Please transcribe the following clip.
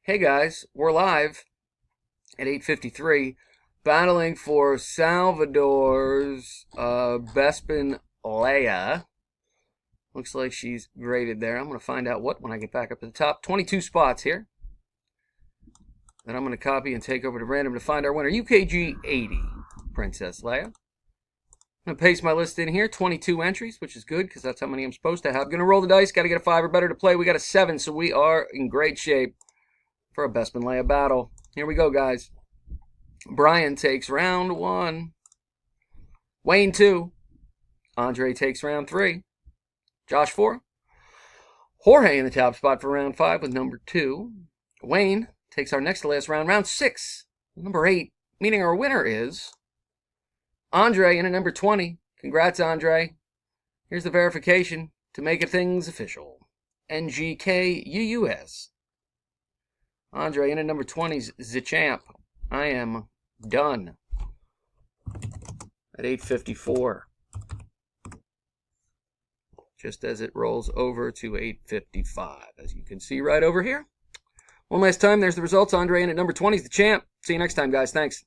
Hey guys, we're live at 8:53, battling for Salvador's Ukg Leia. Looks like she's graded there. I'm going to find out what when I get back up to the top. 22 spots here. Then I'm going to copy and take over to random to find our winner. UKG 80, Princess Leia. I'm going to paste my list in here. 22 entries, which is good because that's how many I'm supposed to have. Going to roll the dice. Got to get a 5 or better to play. We got a 7, so we are in great shape for a Ukg Leia battle. Here we go, guys. Brian takes round 1. Wayne 2. Andre takes round 3. Josh 4. Jorge in the top spot for round 5 with number 2. Wayne takes our next to last round, round 6, number 8, meaning our winner is Andre in at number 20. Congrats, Andre. Here's the verification to make things official. NGKUUS. Andre in at number 20's the champ. I am done at 8:54. Just as it rolls over to 8:55, as you can see right over here. One last time, there's the results. Andre in at number 20's the champ. See you next time, guys. Thanks.